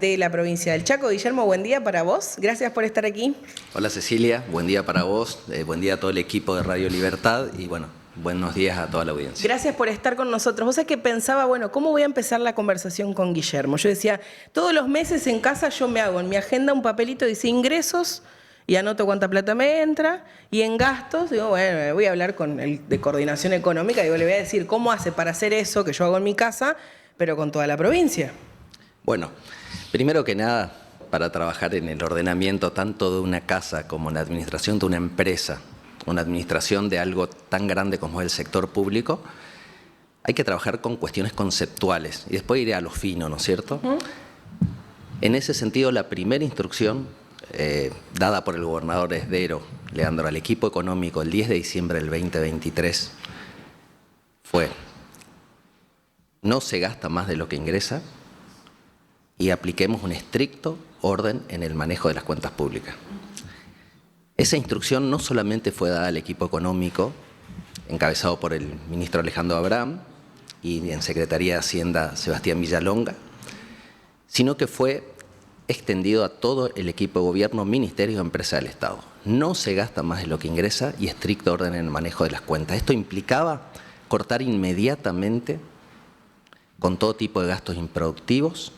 De la provincia del Chaco. Guillermo, buen día para vos. Gracias por estar aquí. Hola Cecilia, buen día para vos, buen día a todo el equipo de Radio Libertad y bueno, buenos días a toda la audiencia. Gracias por estar con nosotros. Vos sabés que pensaba, bueno, ¿cómo voy a empezar la conversación con Guillermo? Yo decía, todos los meses en casa yo me hago en mi agenda un papelito, dice ingresos y anoto cuánta plata me entra, y en gastos, digo, bueno, voy a hablar con el de coordinación económica, digo, le voy a decir cómo hace para hacer eso que yo hago en mi casa, pero con toda la provincia. Bueno, primero que nada, para trabajar en el ordenamiento tanto de una casa como en la administración de una empresa, una administración de algo tan grande como es el sector público, hay que trabajar con cuestiones conceptuales y después iré a lo fino, ¿no es cierto? En ese sentido, la primera instrucción dada por el gobernador Esdero, Leandro, al equipo económico el 10 de diciembre del 2023 fue: no se gasta más de lo que ingresa y apliquemos un estricto orden en el manejo de las cuentas públicas. Esa instrucción no solamente fue dada al equipo económico, encabezado por el ministro Alejandro Abraham y en Secretaría de Hacienda Sebastián Villalonga, sino que fue extendido a todo el equipo de gobierno, ministerio y empresa del Estado. No se gasta más de lo que ingresa y estricto orden en el manejo de las cuentas. Esto implicaba cortar inmediatamente con todo tipo de gastos improductivos,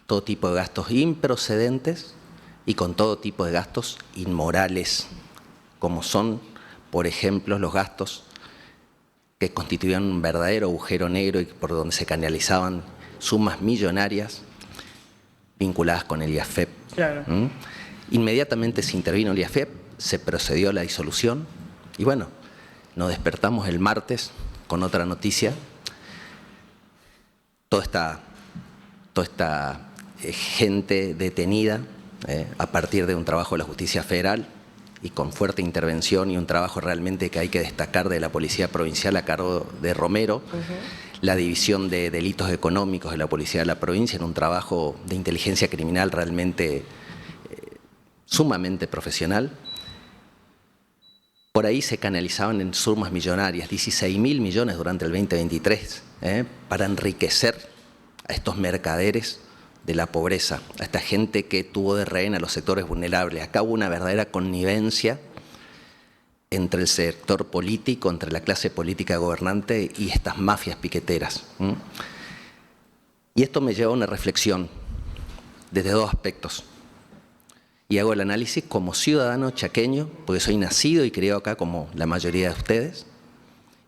todo tipo de gastos improcedentes y con todo tipo de gastos inmorales, como son, por ejemplo, los gastos que constituían un verdadero agujero negro y por donde se canalizaban sumas millonarias vinculadas con el IAFEP. Claro. Inmediatamente se intervino el IAFEP, se procedió a la disolución y bueno, nos despertamos el martes con otra noticia. Toda esta gente detenida a partir de un trabajo de la Justicia Federal y con fuerte intervención y un trabajo realmente que hay que destacar de la Policía Provincial a cargo de Romero, la División de Delitos Económicos de la Policía de la Provincia, en un trabajo de inteligencia criminal realmente sumamente profesional. Por ahí se canalizaban en sumas millonarias, 16.000 millones durante el 2023, para enriquecer a estos mercaderes de la pobreza, a esta gente que tuvo de rehén a los sectores vulnerables. Acá hubo una verdadera connivencia entre el sector político, entre la clase política gobernante y estas mafias piqueteras. Y esto me lleva a una reflexión desde dos aspectos. Y hago el análisis como ciudadano chaqueño, porque soy nacido y criado acá como la mayoría de ustedes,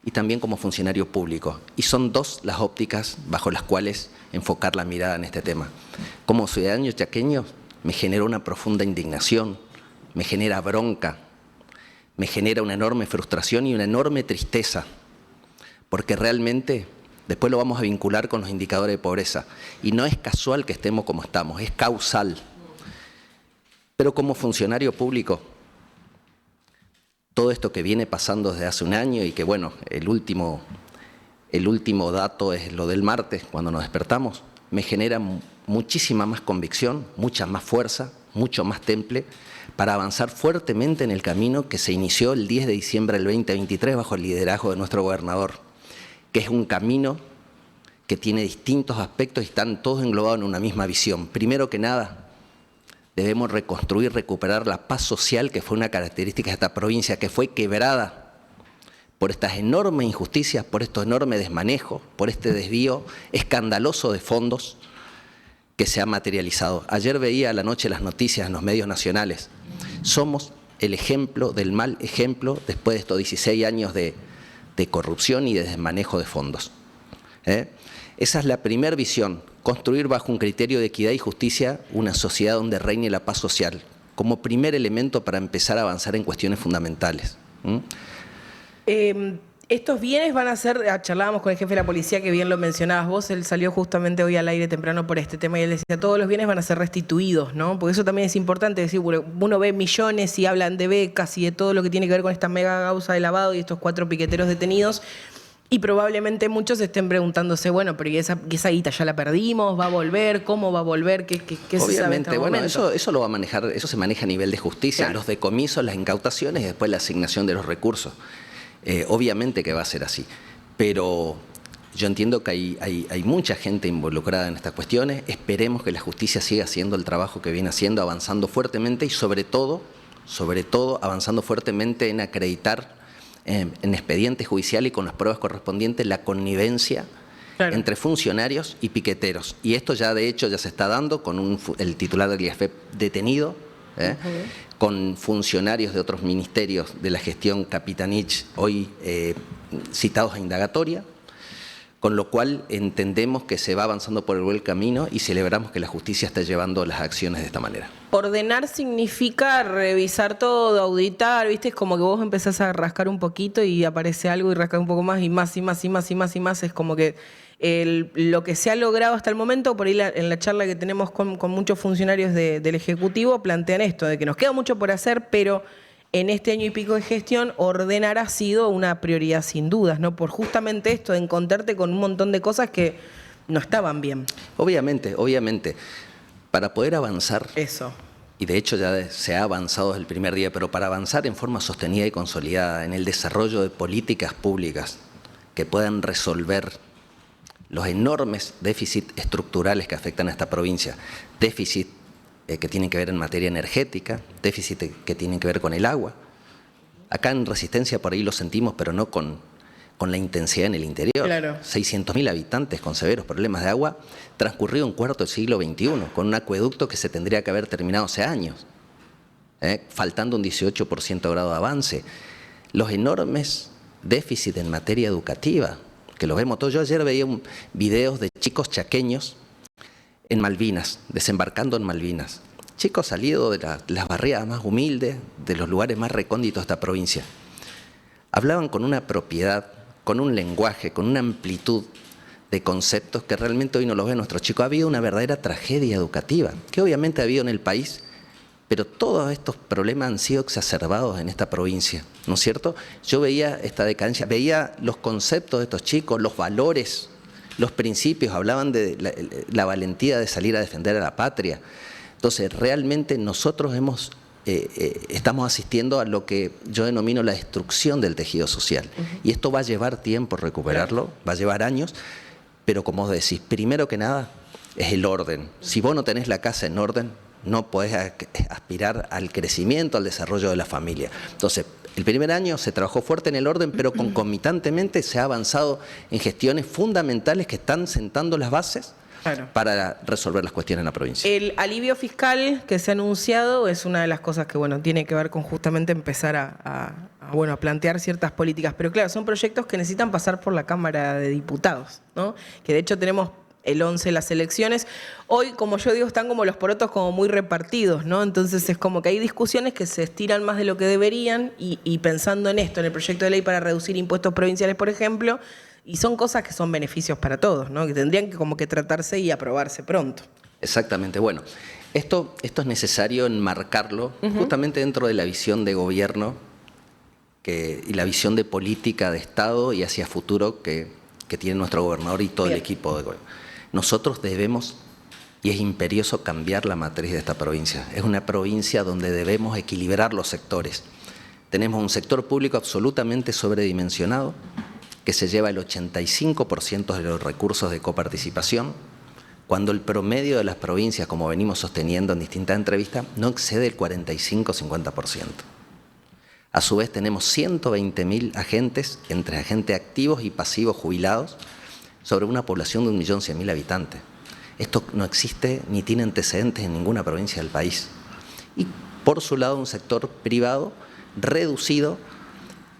y también como funcionario público. Y son dos las ópticas bajo las cuales enfocar la mirada en este tema. Como ciudadano chaqueño me genera una profunda indignación, me genera bronca, me genera una enorme frustración y una enorme tristeza, porque realmente después lo vamos a vincular con los indicadores de pobreza. Y no es casual que estemos como estamos, es causal. Pero como funcionario público, todo esto que viene pasando desde hace un año y que, bueno, el último dato es lo del martes, cuando nos despertamos, me genera muchísima más convicción, mucha más fuerza, mucho más temple para avanzar fuertemente en el camino que se inició el 10 de diciembre del 2023 bajo el liderazgo de nuestro gobernador, que es un camino que tiene distintos aspectos y están todos englobados en una misma visión. Primero que nada, debemos reconstruir, recuperar la paz social, que fue una característica de esta provincia, que fue quebrada por estas enormes injusticias, por estos enormes desmanejos, por este desvío escandaloso de fondos que se ha materializado. Ayer veía a la noche las noticias en los medios nacionales. Somos el ejemplo del mal ejemplo después de estos 16 años de corrupción y de desmanejo de fondos. Esa es la primera visión, construir bajo un criterio de equidad y justicia una sociedad donde reine la paz social, como primer elemento para empezar a avanzar en cuestiones fundamentales. Estos bienes van a ser, charlábamos con el jefe de la policía, que bien lo mencionabas vos, él salió justamente hoy al aire temprano por este tema y él decía, todos los bienes van a ser restituidos, ¿no? Porque eso también es importante, decir, uno ve millones y hablan de becas y de todo lo que tiene que ver con esta mega causa de lavado y estos 4 piqueteros detenidos, y probablemente muchos estén preguntándose, bueno, pero ¿y esa guita ya la perdimos? ¿Va a volver? ¿Cómo va a volver? ¿Qué se sabe en este bueno, momento? eso lo va a manejar, eso se maneja a nivel de justicia, Claro. Los decomisos, las incautaciones y después la asignación de los recursos. Obviamente que va a ser así, pero Yo entiendo que hay mucha gente involucrada en estas cuestiones. Esperemos que la justicia siga haciendo el trabajo que viene haciendo, avanzando fuertemente y sobre todo avanzando fuertemente en acreditar en expediente judicial y con las pruebas correspondientes la connivencia entre funcionarios y piqueteros. Y esto ya de hecho ya se está dando con el titular del IAFEP detenido, con funcionarios de otros ministerios de la gestión Capitanich hoy citados a indagatoria, con lo cual entendemos que se va avanzando por el buen camino y celebramos que la justicia esté llevando las acciones de esta manera. Ordenar significa revisar todo, auditar, ¿viste? Es como que vos empezás a rascar un poquito y aparece algo y rascar un poco más y más y más y más y más y más. Es como que lo que se ha logrado hasta el momento, por ahí en la charla que tenemos con muchos funcionarios del Ejecutivo, plantean esto, de que nos queda mucho por hacer, pero en este año y pico de gestión, ordenar ha sido una prioridad sin dudas, ¿no? Por justamente esto de encontrarte con un montón de cosas que no estaban bien. Obviamente, para poder avanzar, eso. Y de hecho ya se ha avanzado desde el primer día, pero para avanzar en forma sostenida y consolidada en el desarrollo de políticas públicas que puedan resolver los enormes déficits estructurales que afectan a esta provincia, déficit que tienen que ver en materia energética, déficit que tienen que ver con el agua. Acá en Resistencia por ahí lo sentimos, pero no con la intensidad en el interior. Claro. 600.000 habitantes con severos problemas de agua, transcurrido un cuarto del siglo XXI, con un acueducto que se tendría que haber terminado hace años, faltando un 18% grado de avance. Los enormes déficits en materia educativa, que los vemos todos. Yo ayer veía videos de chicos chaqueños en Malvinas, desembarcando en Malvinas. Chicos salidos de las barriadas más humildes, de los lugares más recónditos de esta provincia. Hablaban con una propiedad, con un lenguaje, con una amplitud de conceptos que realmente hoy no los ven nuestros chicos. Ha habido una verdadera tragedia educativa, que obviamente ha habido en el país, pero todos estos problemas han sido exacerbados en esta provincia, ¿no es cierto? Yo veía esta decadencia, veía los conceptos de estos chicos, los valores, los principios, hablaban de la valentía de salir a defender a la patria. Entonces, realmente nosotros estamos asistiendo a lo que yo denomino la destrucción del tejido social. Y esto va a llevar tiempo recuperarlo, va a llevar años, pero como vos decís, primero que nada es el orden. Si vos no tenés la casa en orden, no podés aspirar al crecimiento, al desarrollo de la familia. Entonces, el primer año se trabajó fuerte en el orden, pero concomitantemente se ha avanzado en gestiones fundamentales que están sentando las bases para resolver las cuestiones en la provincia. El alivio fiscal que se ha anunciado es una de las cosas que tiene que ver con justamente empezar a plantear ciertas políticas. Pero claro, son proyectos que necesitan pasar por la Cámara de Diputados, ¿no? Que de hecho tenemos el 11 las elecciones. Hoy, como yo digo, están como los porotos como muy repartidos, ¿no? Entonces es como que hay discusiones que se estiran más de lo que deberían y pensando en esto, en el proyecto de ley para reducir impuestos provinciales, por ejemplo, y son cosas que son beneficios para todos, ¿no? Que tendrían que como que tratarse y aprobarse pronto. Exactamente. Bueno, esto es necesario enmarcarlo justamente dentro de la visión de gobierno y la visión de política de Estado y hacia futuro que tiene nuestro gobernador y todo el equipo de gobierno. Nosotros debemos, y es imperioso, cambiar la matriz de esta provincia. Es una provincia donde debemos equilibrar los sectores. Tenemos un sector público absolutamente sobredimensionado, que se lleva el 85% de los recursos de coparticipación, cuando el promedio de las provincias, como venimos sosteniendo en distintas entrevistas, no excede el 45-50%. A su vez tenemos 120.000 agentes, entre agentes activos y pasivos jubilados, sobre una población de 1.100.000 habitantes. Esto no existe ni tiene antecedentes en ninguna provincia del país. Y por su lado un sector privado reducido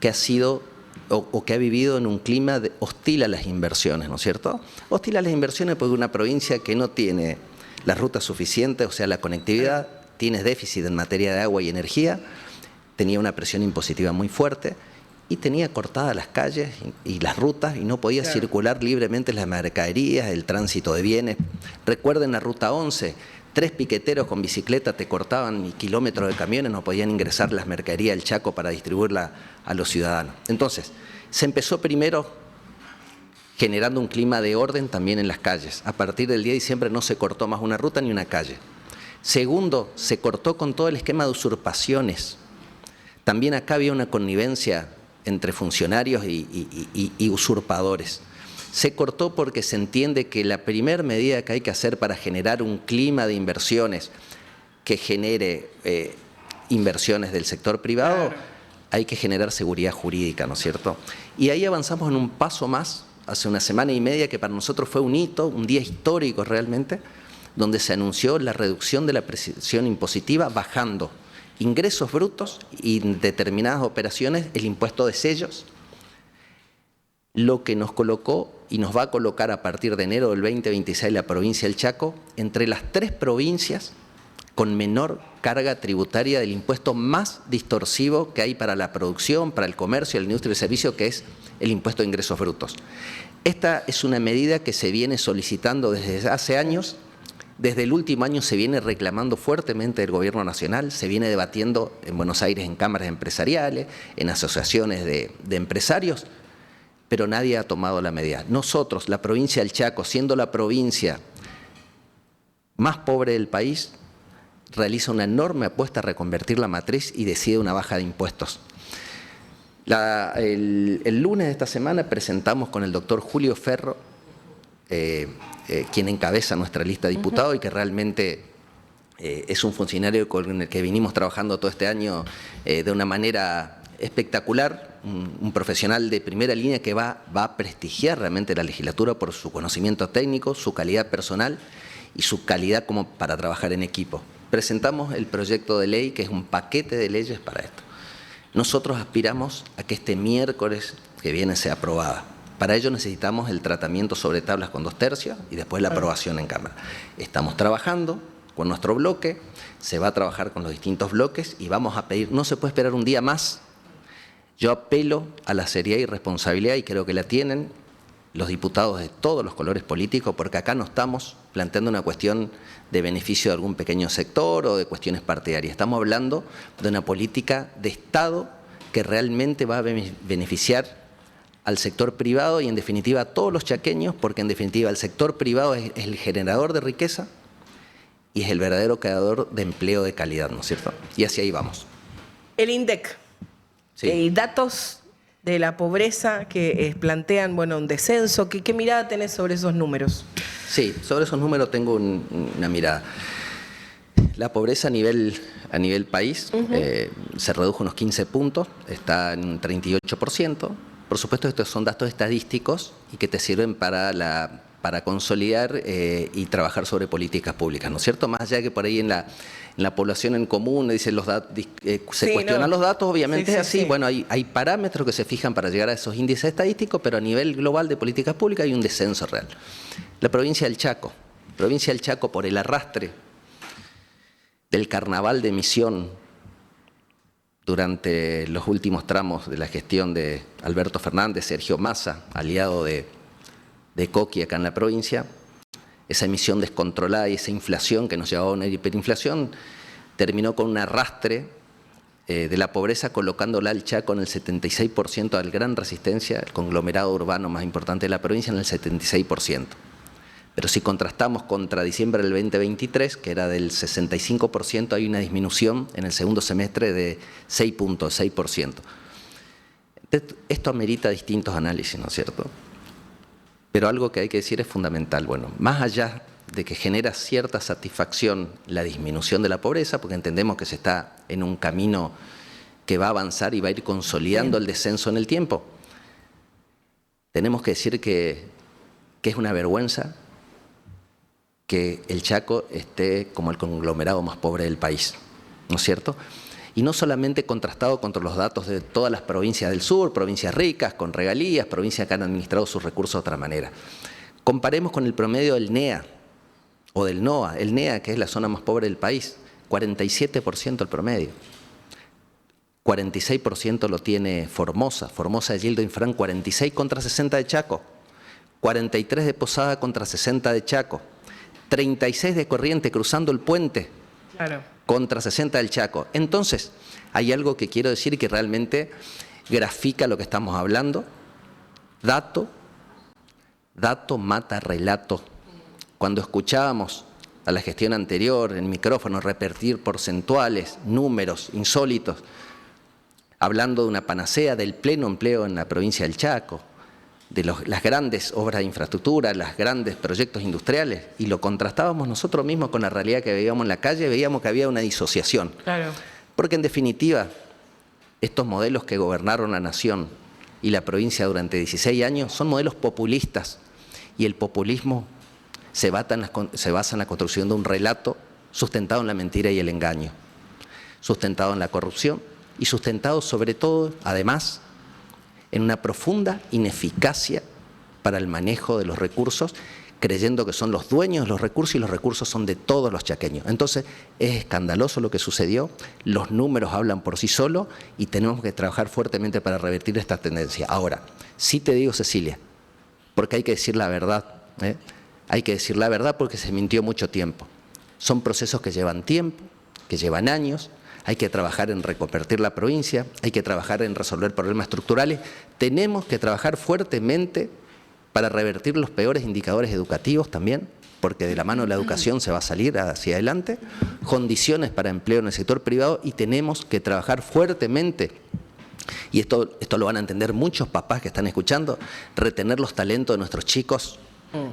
que ha sido o que ha vivido en un clima hostil a las inversiones, ¿no es cierto? Hostil a las inversiones porque una provincia que no tiene las rutas suficientes, o sea, la conectividad, tiene déficit en materia de agua y energía, tenía una presión impositiva muy fuerte y tenía cortadas las calles y las rutas y no podía circular libremente las mercaderías, el tránsito de bienes. Recuerden la ruta 11, 3 piqueteros con bicicleta te cortaban y kilómetros de camiones, no podían ingresar las mercaderías del Chaco para distribuirla a los ciudadanos. Entonces, se empezó primero generando un clima de orden también en las calles. A partir del 10 de diciembre no se cortó más una ruta ni una calle. Segundo, se cortó con todo el esquema de usurpaciones. También acá había una connivencia entre funcionarios y usurpadores. Se cortó porque se entiende que la primera medida que hay que hacer para generar un clima de inversiones que genere inversiones del sector privado, claro, hay que generar seguridad jurídica, ¿no es cierto? Y ahí avanzamos en un paso más, hace una semana y media, que para nosotros fue un hito, un día histórico realmente, donde se anunció la reducción de la presión impositiva bajando ingresos brutos y en determinadas operaciones el impuesto de sellos, lo que nos colocó y nos va a colocar a partir de enero del 2026 la provincia del Chaco entre las 3 provincias con menor carga tributaria del impuesto más distorsivo que hay para la producción, para el comercio, la industria y el servicio, que es el impuesto de ingresos brutos. Esta es una medida que se viene solicitando desde hace años. Desde el último año se viene reclamando fuertemente del Gobierno Nacional, se viene debatiendo en Buenos Aires en cámaras empresariales, en asociaciones de empresarios, pero nadie ha tomado la medida. Nosotros, la provincia del Chaco, siendo la provincia más pobre del país, realiza una enorme apuesta a reconvertir la matriz y decide una baja de impuestos. El lunes de esta semana presentamos con el doctor Julio Ferro, quien encabeza nuestra lista de diputados y que realmente es un funcionario con el que vinimos trabajando todo este año de una manera espectacular, un profesional de primera línea que va a prestigiar realmente la legislatura por su conocimiento técnico, su calidad personal y su calidad como para trabajar en equipo. Presentamos el proyecto de ley, que es un paquete de leyes para esto. Nosotros aspiramos a que este miércoles que viene sea aprobada. Para ello necesitamos el tratamiento sobre tablas con 2/3 y después la aprobación en Cámara. Estamos trabajando con nuestro bloque, se va a trabajar con los distintos bloques y vamos a pedir, no se puede esperar un día más. Yo apelo a la seriedad y responsabilidad, y creo que la tienen los diputados de todos los colores políticos, porque acá no estamos planteando una cuestión de beneficio de algún pequeño sector o de cuestiones partidarias. Estamos hablando de una política de Estado que realmente va a beneficiar al sector privado y en definitiva a todos los chaqueños, porque en definitiva el sector privado es el generador de riqueza y es el verdadero creador de empleo de calidad, ¿no es cierto? Y hacia ahí vamos. El INDEC. Sí. Datos de la pobreza que plantean, bueno, un descenso. ¿Qué mirada tenés sobre esos números? Sí, sobre esos números tengo una mirada. La pobreza a nivel país se redujo unos 15 puntos, está en un 38%. Por supuesto, estos son datos estadísticos y que te sirven para consolidar y trabajar sobre políticas públicas, ¿no es cierto? Más allá de que por ahí en la población en común dicen los datos, se cuestionan los datos, obviamente es así. Bueno, hay parámetros que se fijan para llegar a esos índices estadísticos, pero a nivel global de políticas públicas hay un descenso real. La provincia del Chaco por el arrastre del carnaval de Misión durante los últimos tramos de la gestión de Alberto Fernández, Sergio Massa, aliado de Coqui acá en la provincia, esa emisión descontrolada y esa inflación que nos llevaba a una hiperinflación, terminó con un arrastre de la pobreza, colocándola al Chaco en el 76% al Gran Resistencia, el conglomerado urbano más importante de la provincia, en el 76%. Pero si contrastamos contra diciembre del 2023, que era del 65%, hay una disminución en el segundo semestre de 6%. Esto amerita distintos análisis, ¿no es cierto? Pero algo que hay que decir es fundamental. Bueno, más allá de que genera cierta satisfacción la disminución de la pobreza, porque entendemos que se está en un camino que va a avanzar y va a ir consolidando el descenso en el tiempo, tenemos que decir que es una vergüenza que el Chaco esté como el conglomerado más pobre del país, ¿no es cierto? Y no solamente contrastado contra los datos de todas las provincias del sur, provincias ricas, con regalías, provincias que han administrado sus recursos de otra manera. Comparemos con el promedio del NEA o del NOA. El NEA, que es la zona más pobre del país, 47% el promedio. 46% lo tiene Formosa. Formosa de Gildo Infran, 46 contra 60 de Chaco. 43 de Posada contra 60 de Chaco. 36 de Corriente cruzando el puente. Claro. Contra 60 del Chaco. Entonces, hay algo que quiero decir que realmente grafica lo que estamos hablando. Dato mata relato. Cuando escuchábamos a la gestión anterior en micrófono repetir porcentuales, números insólitos, hablando de una panacea del pleno empleo en la provincia del Chaco, las grandes obras de infraestructura, los grandes proyectos industriales, y lo contrastábamos nosotros mismos con la realidad que veíamos en la calle, veíamos que había una disociación. Claro. Porque en definitiva, estos modelos que gobernaron la nación y la provincia durante 16 años son modelos populistas, y el populismo se basa en la construcción de un relato sustentado en la mentira y el engaño, sustentado en la corrupción y sustentado sobre todo, además, en una profunda ineficacia para el manejo de los recursos, creyendo que son los dueños de los recursos y los recursos son de todos los chaqueños. Entonces, es escandaloso lo que sucedió, los números hablan por sí solos y tenemos que trabajar fuertemente para revertir esta tendencia. Ahora, sí te digo, Cecilia, porque hay que decir la verdad, hay que decir la verdad porque se mintió mucho tiempo. Son procesos que llevan tiempo, que llevan años. Hay que trabajar en reconvertir la provincia, hay que trabajar en resolver problemas estructurales. Tenemos que trabajar fuertemente para revertir los peores indicadores educativos también, porque de la mano de la educación se va a salir hacia adelante, condiciones para empleo en el sector privado, y tenemos que trabajar fuertemente, y esto lo van a entender muchos papás que están escuchando, retener los talentos de nuestros chicos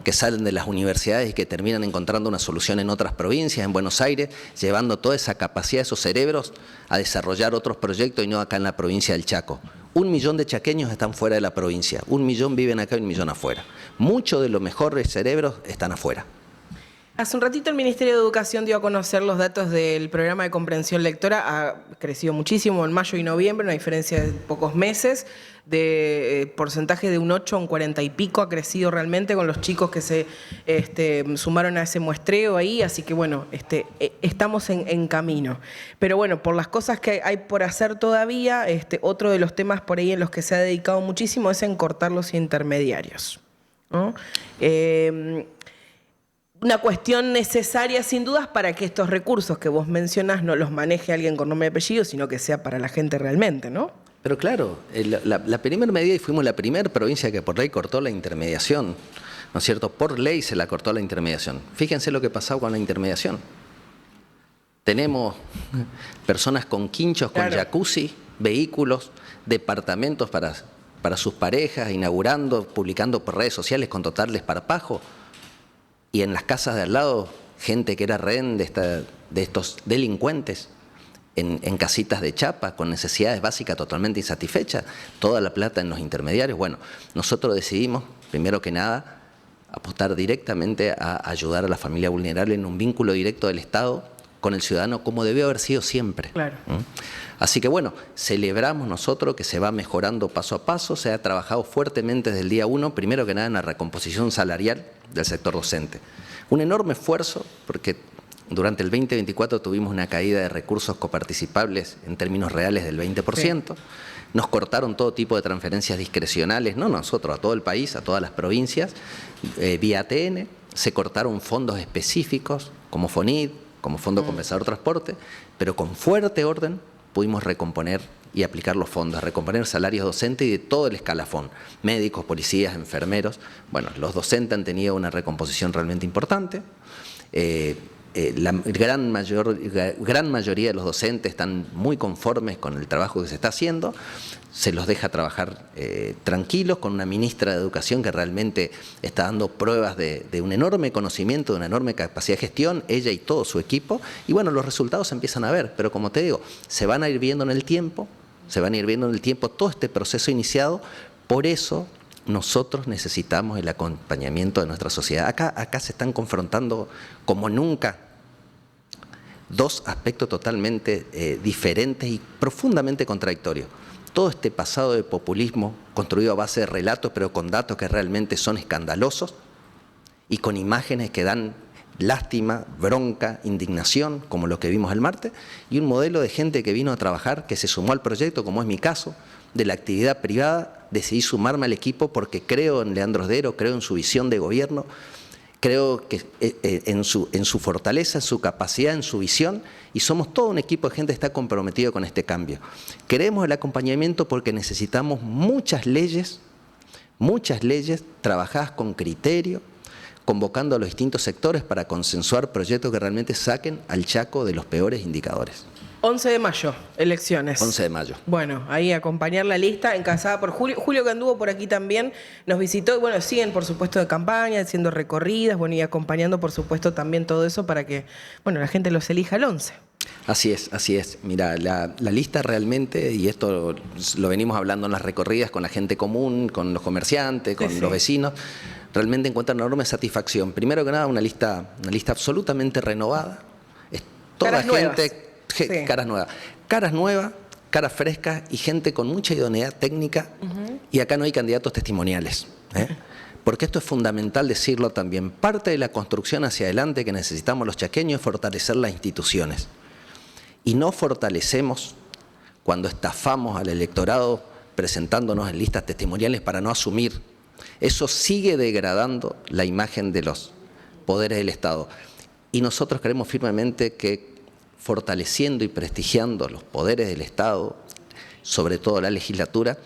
que salen de las universidades y que terminan encontrando una solución en otras provincias, en Buenos Aires, llevando toda esa capacidad de esos cerebros a desarrollar otros proyectos y no acá en la provincia del Chaco. 1 millón de chaqueños están fuera de la provincia, 1 millón viven acá y 1 millón afuera. Muchos de los mejores cerebros están afuera. Hace un ratito el Ministerio de Educación dio a conocer los datos del programa de comprensión lectora. Ha crecido muchísimo en mayo y noviembre, una diferencia de pocos meses, de porcentaje de un 8 a un 40 y pico ha crecido realmente con los chicos que se sumaron a ese muestreo ahí, así que bueno, estamos en camino. Pero bueno, por las cosas que hay por hacer todavía, otro de los temas por ahí en los que se ha dedicado muchísimo es en cortar los intermediarios, ¿no? Una cuestión necesaria sin dudas para que estos recursos que vos mencionás no los maneje alguien con nombre y apellido, sino que sea para la gente realmente, ¿no? Pero claro, la primera medida, y fuimos la primera provincia que por ley cortó la intermediación, ¿no es cierto? Por ley se la cortó la intermediación. Fíjense lo que pasó con la intermediación. Tenemos personas con quinchos, con jacuzzi, vehículos, departamentos para sus parejas, inaugurando, publicando por redes sociales con total desparpajo. Y en las casas de al lado, gente que era rehén de estos delincuentes, en casitas de chapa, con necesidades básicas totalmente insatisfechas, toda la plata en los intermediarios. Bueno, nosotros decidimos, primero que nada, apostar directamente a ayudar a la familia vulnerable en un vínculo directo del Estado con el ciudadano, como debió haber sido siempre. Claro. Así que bueno, celebramos nosotros que se va mejorando paso a paso, se ha trabajado fuertemente desde el día 1, primero que nada en la recomposición salarial del sector docente. Un enorme esfuerzo, porque durante el 2024 tuvimos una caída de recursos coparticipables en términos reales del 20%. Sí. Nos cortaron todo tipo de transferencias discrecionales, no nosotros, a todo el país, a todas las provincias, vía ATN. Se cortaron fondos específicos como FONID, como Fondo Compensador Transporte, pero con fuerte orden pudimos recomponer y aplicar los fondos, recomponer salarios docentes y de todo el escalafón, médicos, policías, enfermeros. Bueno, los docentes han tenido una recomposición realmente importante. La gran mayoría de los docentes están muy conformes con el trabajo que se está haciendo, se los deja trabajar tranquilos, con una ministra de Educación que realmente está dando pruebas de un enorme conocimiento, de una enorme capacidad de gestión, ella y todo su equipo, y bueno, los resultados se empiezan a ver, pero como te digo, se van a ir viendo en el tiempo, todo este proceso iniciado. Por eso nosotros necesitamos el acompañamiento de nuestra sociedad. Acá se están confrontando como nunca dos aspectos totalmente diferentes y profundamente contradictorios. Todo este pasado de populismo construido a base de relatos, pero con datos que realmente son escandalosos y con imágenes que dan lástima, bronca, indignación, como lo que vimos el martes, y un modelo de gente que vino a trabajar, que se sumó al proyecto, como es mi caso, de la actividad privada. Decidí sumarme al equipo porque creo en Leandro Sdero, creo en su visión de gobierno, creo que en su fortaleza, en su capacidad, en su visión, y somos todo un equipo de gente que está comprometido con este cambio. Queremos el acompañamiento porque necesitamos muchas leyes trabajadas con criterio, convocando a los distintos sectores para consensuar proyectos que realmente saquen al Chaco de los peores indicadores. 11 de mayo, elecciones. 11 de mayo. Bueno, ahí acompañar la lista, encabezada por Julio. Julio, que anduvo por aquí también, nos visitó. Y bueno, siguen, por supuesto, de campaña, haciendo recorridas, bueno, y acompañando, por supuesto, también todo eso para que, bueno, la gente los elija el 11. Así es, así es. Mira, la lista realmente, y esto lo venimos hablando en las recorridas con la gente común, con los comerciantes, con los vecinos, realmente encuentran enorme satisfacción. Primero que nada, una lista absolutamente renovada. Es toda caras gente, nuevas. Caras nuevas, caras frescas y gente con mucha idoneidad técnica. Y acá no hay candidatos testimoniales, porque esto es fundamental decirlo también. Parte de la construcción hacia adelante que necesitamos los chaqueños es fortalecer las instituciones. Y no fortalecemos cuando estafamos al electorado presentándonos en listas testimoniales para no asumir. Eso sigue degradando la imagen de los poderes del Estado. Y nosotros creemos firmemente que fortaleciendo y prestigiando los poderes del Estado, sobre todo la legislatura,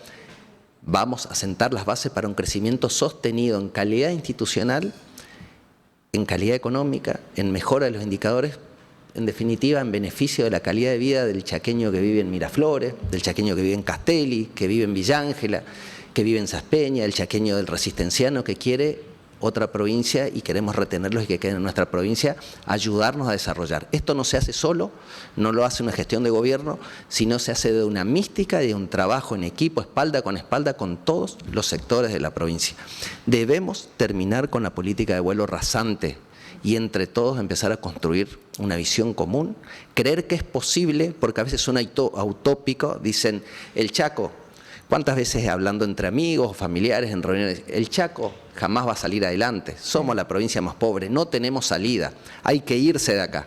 vamos a sentar las bases para un crecimiento sostenido en calidad institucional, en calidad económica, en mejora de los indicadores, en definitiva en beneficio de la calidad de vida del chaqueño que vive en Miraflores, del chaqueño que vive en Castelli, que vive en Villa Ángela, que vive en Saspeña, el chaqueño del resistenciano que quiere otra provincia y queremos retenerlos y que queden en nuestra provincia, ayudarnos a desarrollar. Esto no se hace solo, no lo hace una gestión de gobierno, sino se hace de una mística y de un trabajo en equipo, espalda con todos los sectores de la provincia. Debemos terminar con la política de vuelo rasante y entre todos empezar a construir una visión común, creer que es posible, porque a veces suena utópico, dicen, el Chaco, ¿cuántas veces hablando entre amigos o familiares en reuniones? El Chaco jamás va a salir adelante, somos la provincia más pobre, no tenemos salida, hay que irse de acá.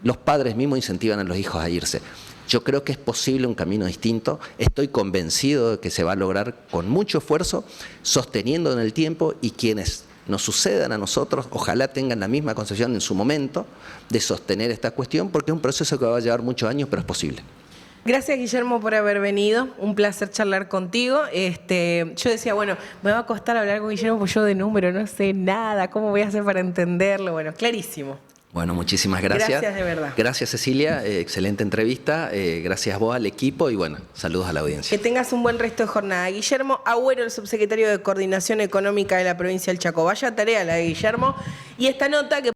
Los padres mismos incentivan a los hijos a irse. Yo creo que es posible un camino distinto, estoy convencido de que se va a lograr con mucho esfuerzo, sosteniendo en el tiempo y quienes nos sucedan a nosotros, ojalá tengan la misma concepción en su momento de sostener esta cuestión, porque es un proceso que va a llevar muchos años, pero es posible. Gracias, Guillermo, por haber venido. Un placer charlar contigo. Yo decía, bueno, me va a costar hablar con Guillermo porque yo de número no sé nada. ¿Cómo voy a hacer para entenderlo? Bueno, clarísimo. Bueno, muchísimas gracias. Gracias de verdad. Gracias, Cecilia. Excelente entrevista. Gracias a vos, al equipo y bueno, saludos a la audiencia. Que tengas un buen resto de jornada. Guillermo Agüero, el subsecretario de Coordinación Económica de la provincia del Chaco. Vaya tarea la de Guillermo. Y esta nota que